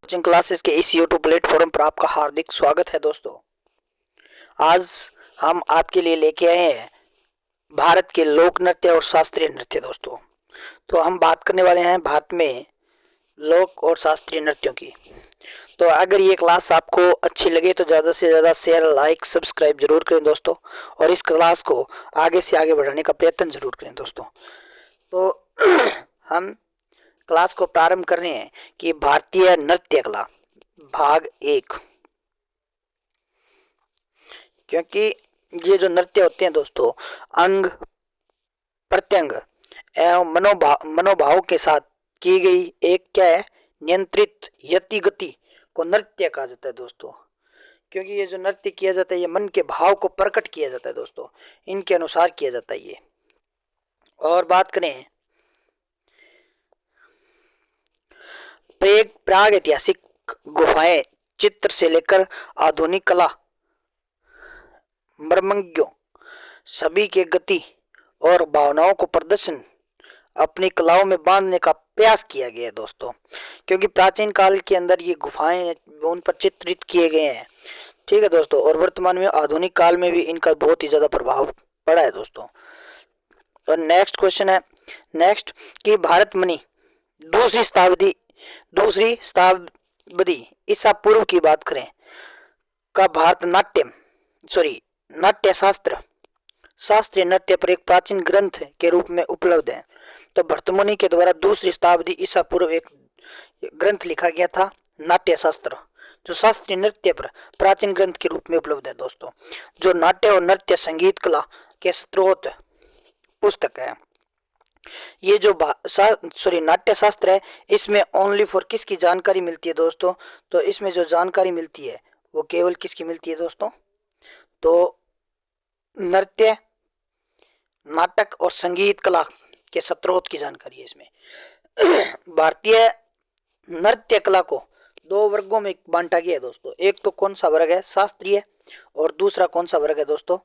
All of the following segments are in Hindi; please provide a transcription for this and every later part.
कोचिंग क्लासेस के इस यूट्यूब प्लेटफॉर्म पर आपका हार्दिक स्वागत है दोस्तों। आज हम आपके लिए लेके आए हैं भारत के लोक नृत्य और शास्त्रीय नृत्य दोस्तों। तो हम बात करने वाले हैं भारत में लोक और शास्त्रीय नृत्यों की। तो अगर ये क्लास आपको अच्छी लगे तो ज़्यादा से ज़्यादा शेयर, लाइक, सब्सक्राइब जरूर करें दोस्तों, और इस क्लास को आगे से आगे बढ़ाने का प्रयत्न जरूर करें दोस्तों। तो हम क्लास को प्रारंभ कर रहे हैं कि भारतीय नृत्य कला भाग 1। क्योंकि ये जो नृत्य होते हैं दोस्तों, अंग प्रत्यंग एवं मनोभाव के साथ की गई एक क्या है, नियंत्रित यति गति को नृत्य कहा जाता है दोस्तों। क्योंकि ये जो नृत्य किया जाता है ये मन के भाव को प्रकट किया जाता है दोस्तों, इनके अनुसार किया जाता है ये। और बात करें प्राग ऐतिहासिक गुफाएं चित्र से लेकर आधुनिक कला मर्मज्ञों सभी के गति और भावनाओं को प्रदर्शन अपनी कलाओं में बांधने का प्रयास किया गया है दोस्तों। क्योंकि प्राचीन काल के अंदर ये गुफाएं उन पर चित्रित किए गए हैं, ठीक है दोस्तों। और वर्तमान में आधुनिक काल में भी इनका बहुत ही ज्यादा प्रभाव पड़ा है दोस्तों। और नेक्स्ट क्वेश्चन है कि भारत मणि दूसरी शताब्दी ईसा पूर्व की बात करें का नाट्य शास्त्र शास्त्रीय नृत्य पर एक प्राचीन ग्रंथ के रूप में उपलब्ध है। तो भरतमुनि के द्वारा दूसरी शताब्दी ईसा पूर्व एक ग्रंथ लिखा गया था, नाट्य शास्त्र, जो शास्त्रीय नृत्य पर प्राचीन ग्रंथ के रूप में उपलब्ध है दोस्तों। जो नाट्य और नृत्य संगीत कला के स्रोत पुस्तक है। ये जो नाट्य शास्त्र है, इसमें ओनली फॉर किसकी जानकारी मिलती है दोस्तों? तो इसमें जो जानकारी मिलती है वो केवल किसकी मिलती है दोस्तों? तो नृत्य, नाटक और संगीत कला के स्रोत की जानकारी है इसमें। भारतीय नृत्य कला को दो वर्गों में बांटा गया है दोस्तों। एक तो कौन सा वर्ग है? शास्त्रीय। और दूसरा कौन सा वर्ग है दोस्तों?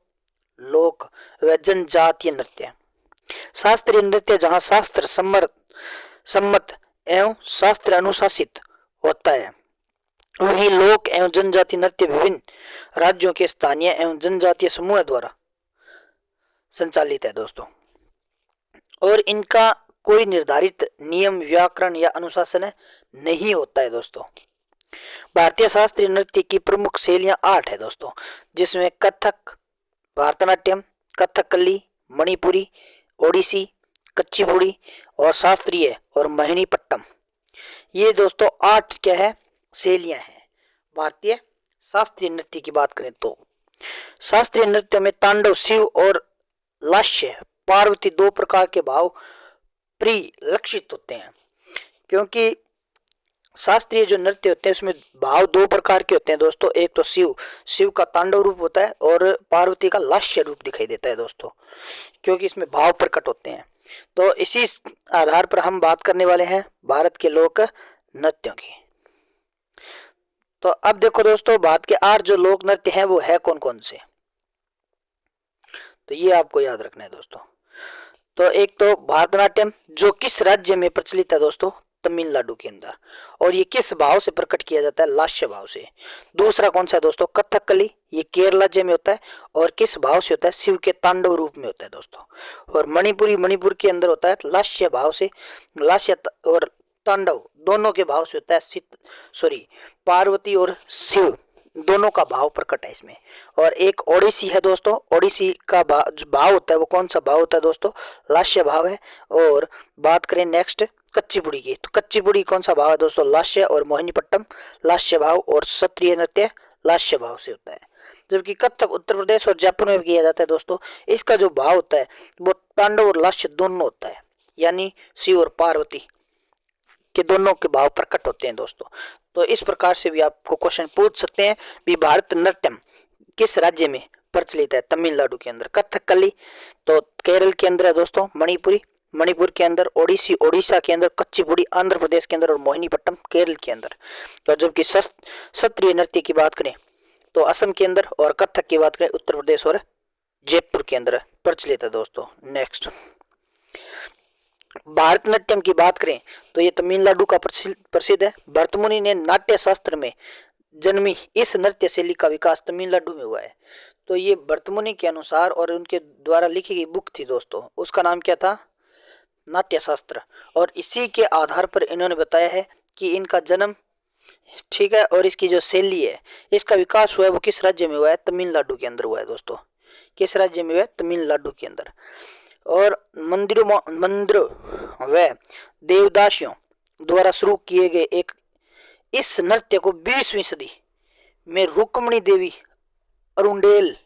लोक व जनजातीय नृत्य। शास्त्रीय नृत्य जहां शास्त्र सम्मत एवं शास्त्र अनुशासित होता है, वहीं लोक एवं जनजातीय नृत्य विभिन्न राज्यों के स्थानीय एवं जनजातीय समूह द्वारा संचालित है दोस्तों। और इनका कोई निर्धारित नियम, व्याकरण या अनुशासन नहीं होता है दोस्तों। भारतीय शास्त्रीय नृत्य की प्रमुख शैलियां 8 है दोस्तों, जिसमें कथक, भरतनाट्यम, कथकली, मणिपुरी, ओडिसी, कुचिपुड़ी और शास्त्रीय और मोहिनीअट्टम। ये दोस्तों 8 क्या है, शैलियां हैं भारतीय शास्त्रीय नृत्य की बात करें तो। शास्त्रीय नृत्य में तांडव, शिव और लास्य पार्वती दो प्रकार के भाव परिलक्षित होते हैं। क्योंकि शास्त्रीय जो नृत्य होते हैं उसमें भाव दो प्रकार के होते हैं दोस्तों। एक तो शिव का तांडव रूप होता है और पार्वती का लास्य रूप दिखाई देता है दोस्तों, क्योंकि इसमें भाव प्रकट होते हैं। तो इसी आधार पर हम बात करने वाले हैं भारत के लोक नृत्यों की। तो अब देखो दोस्तों, भारत के 8 जो लोक नृत्य हैं वो है कौन कौन से, तो ये आपको याद रखना है दोस्तों। तो एक तो भरतनाट्यम, जो किस राज्य में प्रचलित है दोस्तों? तमिलनाडु के अंदर। और ये किस भाव से प्रकट किया जाता है? लास्य भाव से। दूसरा कौन सा है दोस्तों? कथकली, ये केरल राज्य में होता है और किस भाव से होता है? शिव के तांडव रूप में होता है दोस्तों। और मणिपुर के अंदर होता है लास्य भाव से। लास्य और तांडव दोनों के भाव से होता है पार्वती और शिव दोनों का भाव प्रकट है इसमें। और एक ओडिसी है दोस्तों, ओडिसी का भाव होता है वो कौन सा भाव होता है दोस्तों? लास्य भाव है। और बात करें नेक्स्ट कुचिपुड़ी की, तो कुचिपुड़ी कौन सा भाव है दोस्तों? लास्य। और मोहिनीअट्टम लास्य भाव और क्षत्रिय नृत्य लास्य भाव से होता है। जबकि कथक उत्तर प्रदेश और जयपुर में किया जाता है दोस्तों। इसका जो भाव होता है वो तांडव और लास्य दोनों होता है, यानी शिव और पार्वती के दोनों के भाव प्रकट होते हैं दोस्तों। तो इस प्रकार से भी आपको क्वेश्चन पूछ सकते हैं भी भारत नाट्यम किस राज्य में प्रचलित है? तमिलनाडु के अंदर। कथकली तो केरल के अंदर है दोस्तों। मणिपुर के अंदर। ओडिसी ओडिशा के अंदर। कुचिपुड़ी आंध्र प्रदेश के अंदर। और मोहिनीअट्टम केरल के अंदर। और जबकि शास्त्रीय नृत्य की बात करें तो असम के अंदर, और कथक की बात करें उत्तर प्रदेश और जयपुर के अंदर प्रचलित है दोस्तों। नेक्स्ट भारतनाट्यम की बात करें तो ये तमिलनाडु का प्रसिद्ध है। भरतमुनि ने नाट्य शास्त्र में जन्मी इस नृत्य शैली का विकास तमिलनाडु में हुआ है। तो ये भरतमुनि के अनुसार और उनके द्वारा लिखी गई बुक थी दोस्तों, उसका नाम क्या था? नाट्य शास्त्र। और इसी के आधार पर इन्होंने बताया है कि इनका जन्म, ठीक है, और इसकी जो शैली है, इसका विकास हुआ है वो किस राज्य में हुआ है? तमिलनाडु के अंदर हुआ है दोस्तों। किस राज्य में हुआ है? तमिलनाडु के अंदर। और मंदिरों व देवदासियों द्वारा शुरू किए गए एक इस नृत्य को 20वीं सदी में रुक्मणी देवी अरुंडेल,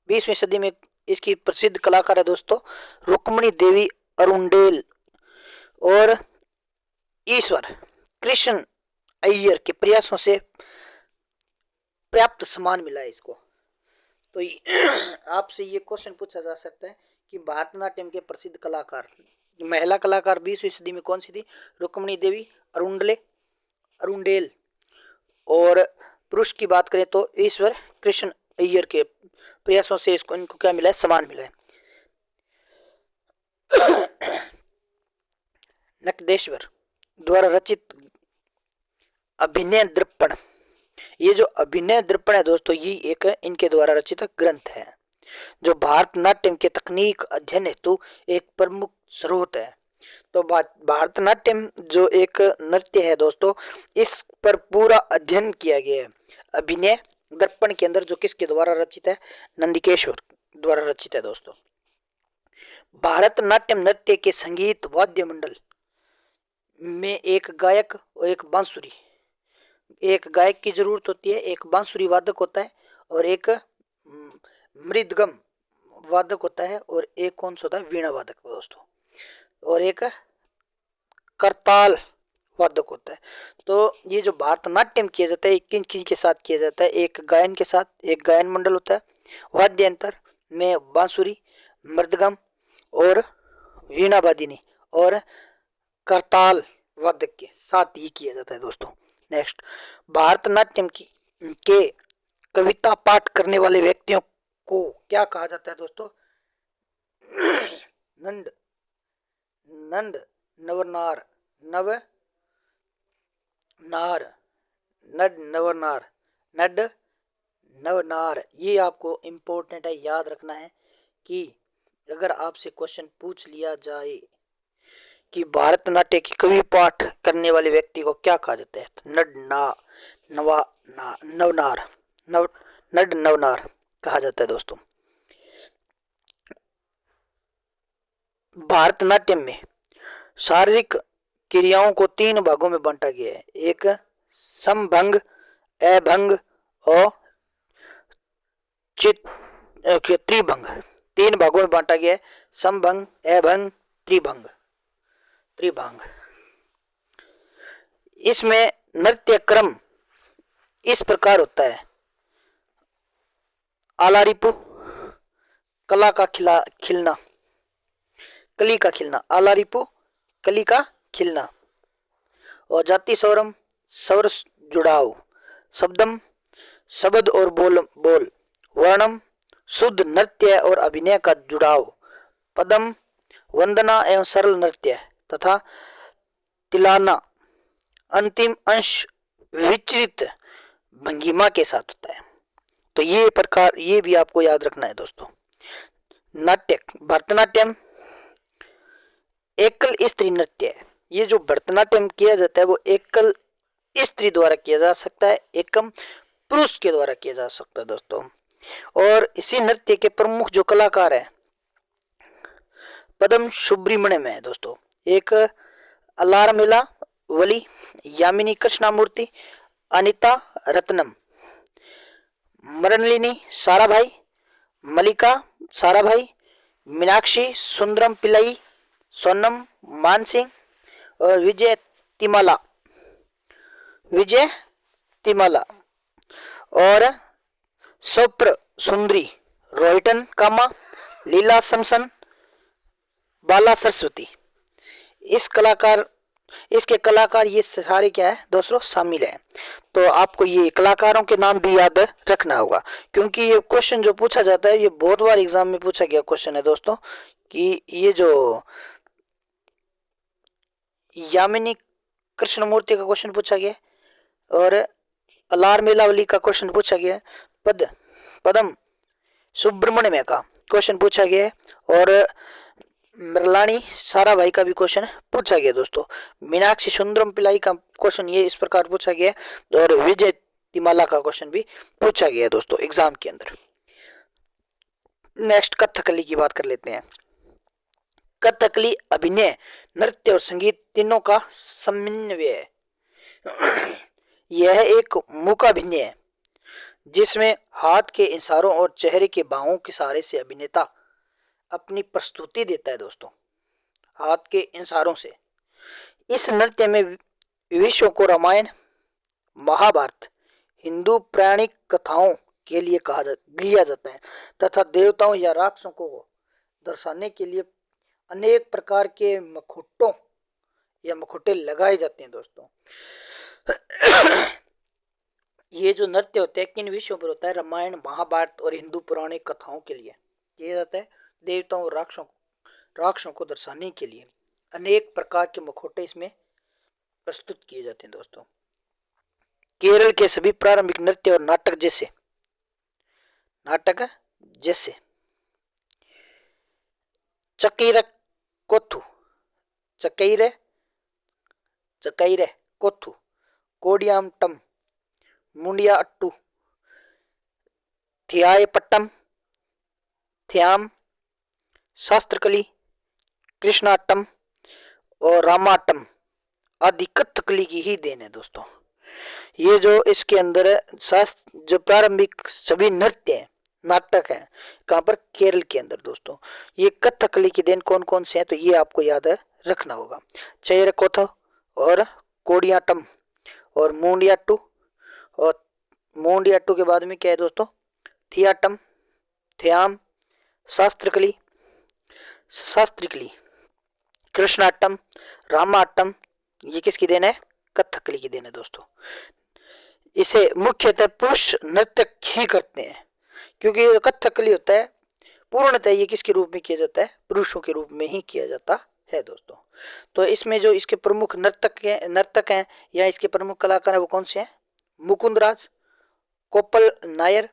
20वीं सदी में इसकी प्रसिद्ध कलाकार है दोस्तों रुक्मणी देवी अरुंडेल और ईश्वर कृष्ण अय्यर के प्रयासों से पर्याप्त सम्मान मिला है इसको। तो आपसे ये क्वेश्चन पूछा जा सकता है कि भारतनाट्यम के प्रसिद्ध कलाकार, महिला कलाकार 20वीं सदी में कौन सी थी? रुक्मणी देवी अरुंडेल। और पुरुष की बात करें तो ईश्वर कृष्ण अय्यर के प्रयासों से इनको क्या मिला है? सम्मान मिला है। नकदेश्वर द्वारा रचित अभिनय दर्पण, ये जो अभिनय दर्पण है दोस्तों, ये एक इनके द्वारा रचित ग्रंथ है जो भारतनाट्यम के तकनीक अध्ययन हेतु एक प्रमुख स्रोत है। तो भारतनाट्यम जो एक नृत्य है दोस्तों, इस पर पूरा अध्ययन किया गया है अभिनय दर्पण के अंदर, जो किसके द्वारा रचित है? नंदिकेश्वर द्वारा रचित है दोस्तों। भारतनाट्यम नृत्य के संगीत वाद्य मंडल में एक गायक और एक बांसुरी, एक गायक की जरूरत होती है, एक बांसुरी वादक होता है और एक मृदगम वादक होता है और एक कौन सा होता है? वीणा वादक दोस्तों, और एक करताल वादक होता है। तो ये जो भारतनाट्यम किया जाता है किन किन के साथ किया जाता है? एक गायन के साथ, एक गायन मंडल होता है, वाद्य यंत्र में बांसुरी, मृदगम और वीणा वादिनी और करताल वादक के साथ ही किया जाता है दोस्तों। नेक्स्ट, भारतनाट्यम के कविता पाठ करने वाले व्यक्तियों को क्या कहा जाता है दोस्तों? नंद नवनार, नड नवनार। ये आपको इम्पोर्टेंट है, याद रखना है कि अगर आपसे क्वेश्चन पूछ लिया जाए कि भारतनाट्य की कवि पाठ करने वाले व्यक्ति को क्या कहा जाता है? नड नवनार कहा जाता है दोस्तों। भारतनाट्यम में शारीरिक क्रियाओं को 3 भागों में बांटा गया है, एक समभंग, अभंग और त्रिभंग। 3 भागों में बांटा गया है, समभंग, अभंग, त्रिभंग। इसमें नृत्य क्रम इस प्रकार होता है: आलारिपु, कला का खिलना, कली का खिलना, आलारिपु कली का खिलना, और जाति स्वरम स्वर जुड़ाव, शब्दम शब्द और बोल, वर्णम शुद्ध नृत्य और अभिनय का जुड़ाव, पदम वंदना एवं सरल नृत्य तथा तिलाना अंतिम अंश विचरित भंगिमा के साथ होता है। तो ये प्रकार, ये भी आपको याद रखना है दोस्तों। नाट्य भरतनाट्यम एकल स्त्री नृत्य है। ये जो भरतनाट्यम किया जाता है वो एकल स्त्री द्वारा किया जा सकता है, एकम पुरुष के द्वारा किया जा सकता है दोस्तों। और इसी नृत्य के प्रमुख जो कलाकार है पदम सुब्रमण्यम है दोस्तों, एक अलारमेला वली, यामिनी कृष्णामूर्ति, अनिता रत्नम, मरनलिनी साराभाई, मलिका साराभाई, मीनाक्षी सुंदरम पिल्लई, सोनम मानसिंह और विजय तिमाला और सोप्र सुंदरी, रोहिटन कामा, लीला समसन, बाला सरस्वती। इसके कलाकार ये सारे क्या है दोस्तों? शामिल है। तो आपको ये कलाकारों के नाम भी याद रखना होगा, क्योंकि ये क्वेश्चन जो पूछा जाता है ये बहुत बार एग्जाम में पूछा गया क्वेश्चन है दोस्तों कि ये जो यामिनी कृष्णमूर्ति का क्वेश्चन पूछा गया और अलार मेलावली का क्वेश्चन पूछा गया। पदम सुब्रमण्यम का क्वेश्चन पूछा गया है और मृलानी साराभाई का भी क्वेश्चन पूछा गया दोस्तों। मीनाक्षी सुंदरम पिल्लाई का क्वेश्चन ये इस प्रकार पूछा गया है और विजय तिमाला का क्वेश्चन भी पूछा गया है दोस्तों एग्जाम के अंदर। नेक्स्ट कथकली की बात कर लेते हैं। कथकली अभिनय, नृत्य और संगीत तीनों का समन्वय है। यह एक मूकाभिनय है जिसमें हाथ के इशारों और चेहरे के भावों के सहारे से अभिनेता अपनी प्रस्तुति देता है दोस्तों, हाथ के इशारों से। इस नृत्य में विषयों को रामायण, महाभारत, हिंदू पौराणिक कथाओं के लिए लिया जाता है तथा देवताओं या राक्षसों को दर्शाने के लिए अनेक प्रकार के मुखौटों या मुखौटे लगाए जाते हैं दोस्तों। ये जो नृत्य होते हैं किन विषयों पर होता है? रामायण, महाभारत और हिंदू पौराणिक कथाओं के लिए किया जाता है। देवताओं और राक्षसों को दर्शाने के लिए अनेक प्रकार के मुखौटे इसमें प्रस्तुत किए जाते हैं दोस्तों। केरल के सभी प्रारंभिक नृत्य और नाटक जैसे चकैरे कोथु, कोडियामट्टम, मुंडिया अट्टू, थियायपट्टम, थ्याम, शास्त्रकली, कृष्णाट्टम और रामाट्टम आदि कथकली की ही देन है दोस्तों। ये जो इसके अंदर जो प्रारंभिक सभी नृत्य हैं, नाटक है, कहाँ पर? केरल के अंदर दोस्तों। ये कथकली की देन कौन कौन से हैं तो ये आपको याद रखना होगा। चैरकोथ और कोडियाट्टम और मुंडियाट्टू, और मुंडियाट्टू के बाद में क्या है दोस्तों? थियाट्टम, थ्याम, शास्त्रकली, कृष्णाट्टम, रामाट्टम, ये किसकी देन है? कथकली की देन है दोस्तों। इसे मुख्यतः पुरुष नर्तक ही करते हैं क्योंकि कथकली होता है पूर्णतः ये किसके रूप में किया जाता है? पुरुषों के रूप में ही किया जाता है दोस्तों। तो इसमें जो इसके प्रमुख नर्तक हैं या इसके प्रमुख कलाकार हैं वो कौन से हैं? मुकुंदराज, कोप्पल नायर,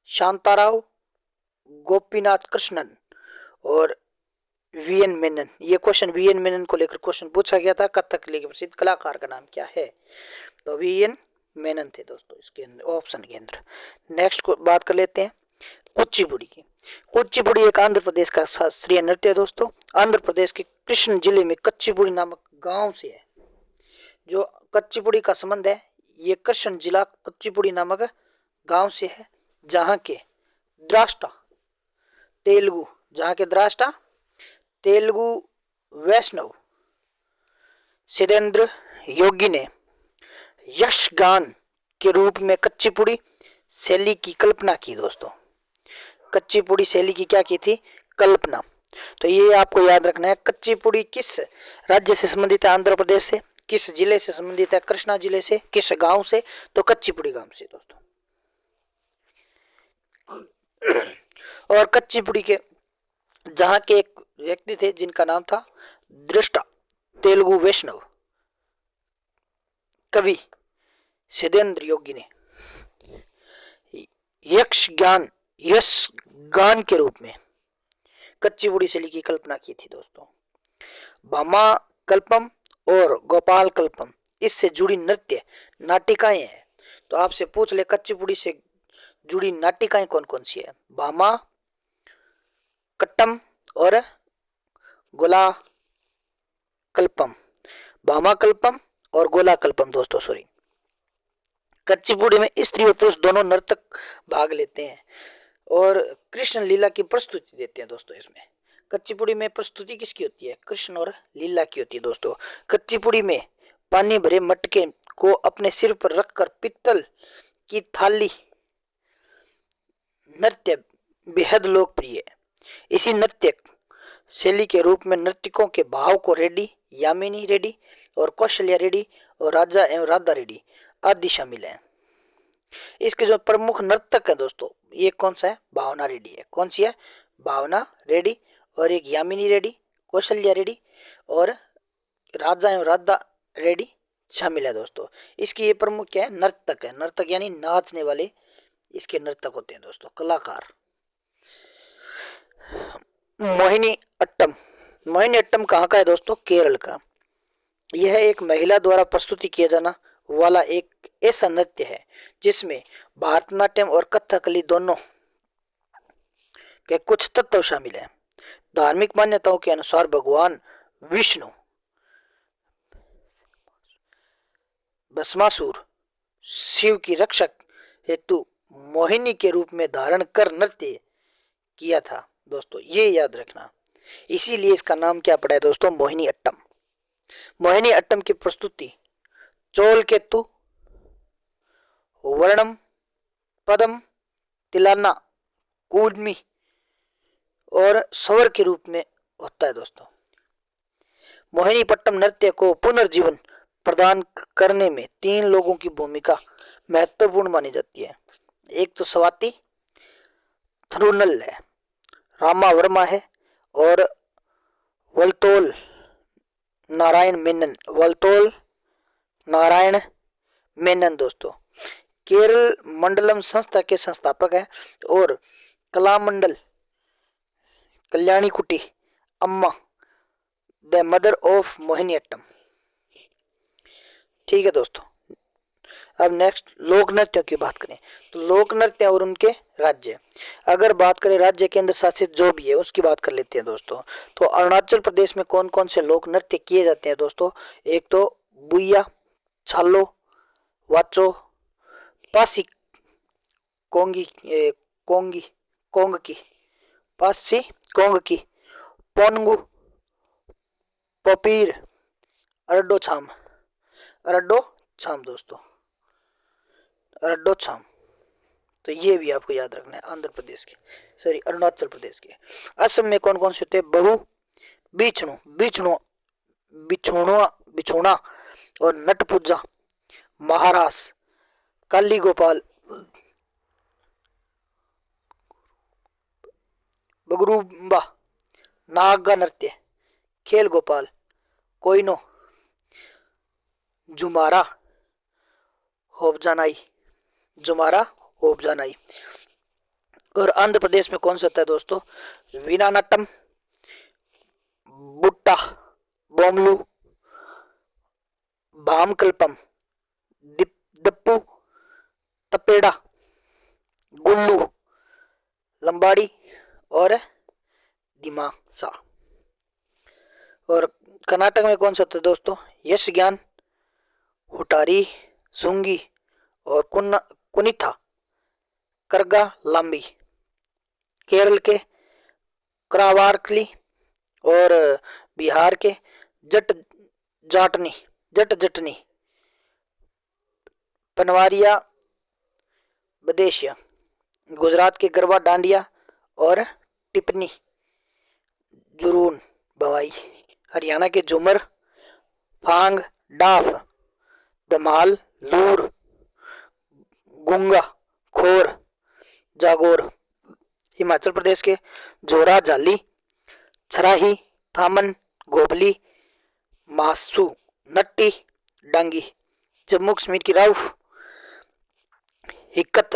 शांताराव, गोपीनाथ कृष्णन और वीएन मेनन। ये क्वेश्चन वीएन मेनन को लेकर क्वेश्चन पूछा गया था। कथकली के प्रसिद्ध कलाकार का नाम क्या है? तो वीएन मेनन थे दोस्तों इसके अंदर ऑप्शन के अंदर। नेक्स्ट को बात कर लेते हैं कुचिपुड़ी की। कुचिपुड़ी एक आंध्र प्रदेश का शास्त्रीय नृत्य है दोस्तों। आंध्र प्रदेश के कृष्ण जिले में कच्चीपुड़ी नामक गांव से है। जो कच्चीपुड़ी का संबंध है ये कृष्ण जिला कुचिपुड़ी नामक गांव से है जहाँ के द्राष्टा तेलुगु वैष्णव सिद्धेंद्र योगी ने यक्षगान के रूप में कच्चीपुड़ी शैली की कल्पना की दोस्तों। कच्चीपुड़ी शैली की क्या की थी? कल्पना। तो ये आपको याद रखना है। कच्चीपुड़ी किस राज्य से संबंधित है? आंध्र प्रदेश से। किस जिले से संबंधित है? कृष्णा जिले से। किस गांव से? तो कच्चीपुड़ी गांव से दोस्तों। और कच्चीपुड़ी के जहां के एक व्यक्ति थे जिनका नाम था दृष्टा तेलुगु वैष्णव कवि सिद्धेंद्र योगी ने यक्षगान के रूप में कच्चीपुड़ी शैली की कल्पना की थी दोस्तों। भामा कल्पम और गोपाल कल्पम इससे जुड़ी नृत्य नाटिकाएं हैं। तो आपसे पूछ ले कच्चीपुड़ी से जुड़ी नाटिकाएं कौन कौन सी है? भामा कट्टम और गोला कल्पम, भामा कल्पम और गोला कल्पम दोस्तों। सॉरी, कच्चीपुड़ी में स्त्री और पुरुष दोनों नर्तक भाग लेते हैं और कृष्ण लीला की प्रस्तुति देते हैं दोस्तों। इसमें कच्चीपुड़ी में प्रस्तुति किसकी होती है? कृष्ण और लीला की होती है दोस्तों। कच्चीपुड़ी में पानी भरे मटके को अपने सिर पर रखकर पित्तल की थाली नृत्य बेहद लोकप्रिय है। इसी नृत्य शैली के रूप में नर्तकों के भाव को रेड्डी, यामिनी रेड्डी और कौशल्या रेड्डी और राजा एवं राधा रेड्डी आदि शामिल हैं। इसके जो प्रमुख नर्तक है दोस्तों ये कौन सा है? भावना रेड्डी है। कौन सी है? भावना रेड्डी। और एक यामिनी रेड्डी, कौशल्या रेड्डी और राजा एवं राधा रेड्डी शामिल है दोस्तों। इसकी ये प्रमुख क्या है, नर्तक है, नर्तक यानी नाचने वाले इसके नर्तक होते हैं दोस्तों, कलाकार। मोहिनी अट्टम, मोहिनी अट्टम कहाँ का है दोस्तों, केरल का। यह एक महिला द्वारा प्रस्तुति किया जाना वाला एक ऐसा नृत्य है जिसमें भारतनाट्यम और कथकली दोनों के कुछ तत्व शामिल हैं। धार्मिक मान्यताओं के अनुसार भगवान विष्णु भस्मासुर शिव की रक्षा हेतु मोहिनी के रूप में धारण कर नृत्य किया था दोस्तों, ये याद रखना। इसीलिए इसका नाम क्या पड़ा है दोस्तों, मोहिनी अट्टम। मोहिनी अट्टम की प्रस्तुति चोल केतु, वर्णम, पदम, तिलाना, कूडमी और स्वर के रूप में होता है दोस्तों। मोहिनीअट्टम नृत्य को पुनर्जीवन प्रदान करने में 3 लोगों की भूमिका महत्वपूर्ण मानी जाती है। एक तो स्वाति थरुनल है, रामा वर्मा है और वलतोल नारायण मेनन, वलतोल नारायण मेनन दोस्तों। केरल मंडलम संस्था के संस्थापक है और कलामंडल कल्याणी कुटी अम्मा द मदर ऑफ मोहिनीअट्टम। ठीक है दोस्तों, अब नेक्स्ट लोक नृत्यों की बात करें तो लोक नृत्य और उनके राज्य। अगर बात करें राज्य केंद्र शासित जो भी है उसकी बात कर लेते हैं दोस्तों। तो अरुणाचल प्रदेश में कौन कौन से लोक नृत्य किए जाते हैं दोस्तों, एक तो बुइया, छालो, वाचो, पासी कोंगी कोंगी कोंग की पासी कोंग की, पोनगु, पोपीर, अरडो छाम दोस्तों, अरडो छाम। तो ये भी आपको याद रखना है आंध्र प्रदेश के, सॉरी अरुणाचल प्रदेश के। असम में कौन कौन से होते हैं, बहु, बिछणु बिछणु बिछोणा बिछोना और नटपूजा, महारास, काली गोपाल, बगरूबा, नागा नृत्य, खेल गोपाल, कोइनो, जुमारा, होबजानाई, जुमारा होबजानाई। और आंध्र प्रदेश में कौन सा होता है दोस्तों, वीनानाट्टम, बुट्टा, बोमलू, भामकल्पम, दप्पू, तपेड़ा, गुल्लू, लंबाड़ी और दिमासा। और कर्नाटक में कौन सा होता है दोस्तों, यश ज्ञान, हुटारी, सुंगी और कुनिथा, करगा लांबी। केरल के करावारकली और बिहार के जट जटनी, पनवारिया, बदेशिया। गुजरात के गरबा डांडिया और टिप्पणी, जुरून बवाई। हरियाणा के झूमर, फांग, डाफ, धमाल, लूर, गुंगा, खोर, जागोर। हिमाचल प्रदेश के जोरा जाली, छराही, थामन, गोबली, मासू, नट्टी, डांगी। जम्मू कश्मीर की राउफ, हिक्कत,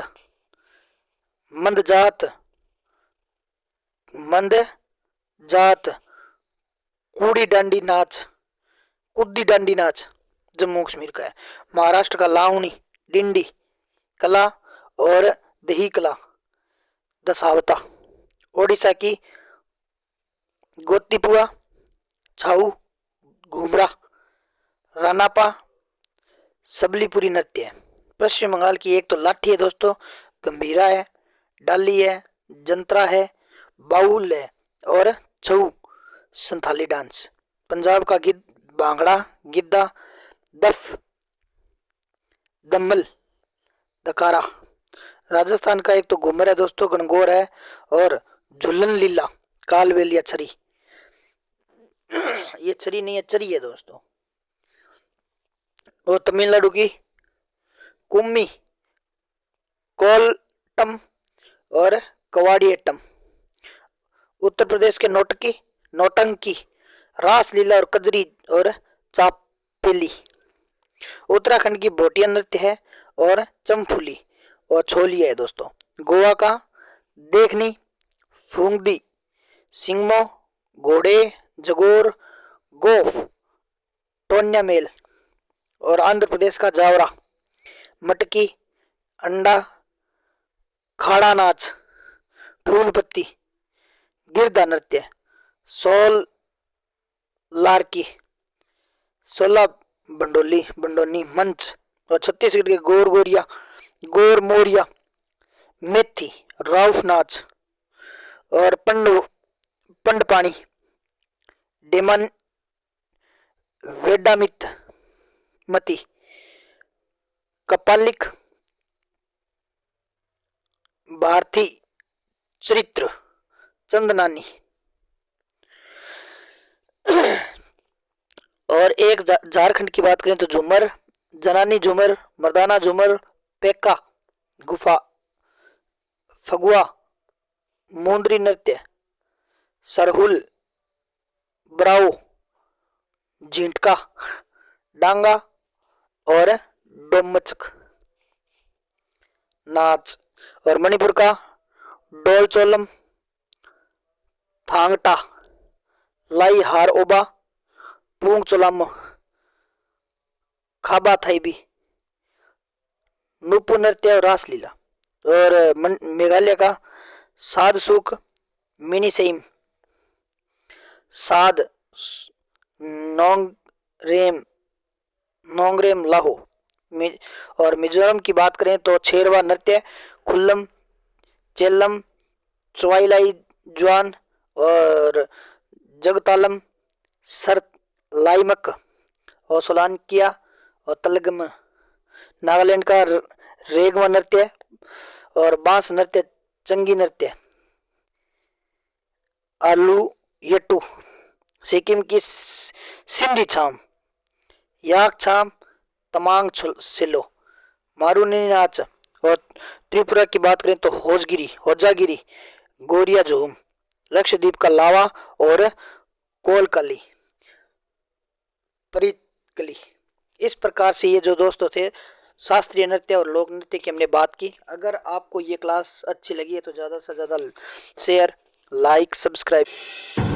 मंद जात, कुड़ी डांडी नाच जम्मू कश्मीर का है। महाराष्ट्र का लावणी, डिंडी कला और दही कला, दशावता। ओडिशा की गोतीपुआ, छाऊ, घूमरा, रानापा, सबलीपुरी नृत्य है। पश्चिम बंगाल की एक तो लाठी है दोस्तों, गंभीरा है, डाली है, जंतरा है, बाउल है और छऊ संथाली डांस। पंजाब का भांगड़ा, गिद्दा, दफ, दम्मल, दकारा। राजस्थान का एक तो घूमर है दोस्तों, गणगौर है और झुलन लीला, कालवेल या छरी। ये छरी नहीं है, चरी है दोस्तों। और तमिलनाडु की कुम्मी, कोलटम और कवाड़ियट्टम। उत्तर प्रदेश के नौटंकी, रास लीला और कजरी और चापेली। उत्तराखंड की भोटिया नृत्य है और चमफुली और छोलिया है दोस्तों। गोवा का देखनी, फूंगदी, सिंगमो, घोड़े, जगोर, गोफ, टोन्या मेल। और आंध्र प्रदेश का जावरा, मटकी, अंडा, खाड़ा नाच, फूल पत्ती, गिरधा नृत्य, सोल लारकी, सोला बंडोली बंडोनी मंच। और छत्तीसगढ़ के गोर गोरिया, गोर मोरिया, मेथी, राउफ नाच और पंड पानी, डेमन, वेडामित मती, कपालिक, भारती चरित्र, चंदनानी। और एक झारखंड की बात करें तो झूमर, जनानी झूमर, मर्दाना झूमर, पेक्का, गुफा, फगुआ, मुंदरी नृत्य, सरहुल, ब्राउ, झींटका, डांगा और डोमचक नाच। और मणिपुर का डोलचोलम, थांगटा, लाई हार ओबा, पूंग चोलाम, खाबा थाईबी, नुपु नृत्य और रासलीला। और मेघालय का साध सुख, मिनी सेम, साध, नोंगरेम, नोंगरेम लाहो। और मिजोरम की बात करें तो छेरवा नृत्य, खुल्लम, चेल्लम, चवाइलाई ज्वान और जगतालम, सर लाइमक और सोलानकिया और तलगम। नागालैंड का रेगमा नृत्य और बांस नृत्य, चंगी नृत्य, आलू यट्टू। सिक्किम की सिंधी छाम, याक छाम, तमांग सिलो, मारूनी नाच। और त्रिपुरा की बात करें तो होजागिरी, गोरिया झूम। लक्षद्वीप का लावा और कोलकली, परितकली। इस प्रकार से ये जो दोस्तों थे शास्त्रीय नृत्य और लोक नृत्य की हमने बात की। अगर आपको ये क्लास अच्छी लगी है तो ज़्यादा से ज़्यादा शेयर, लाइक, सब्सक्राइब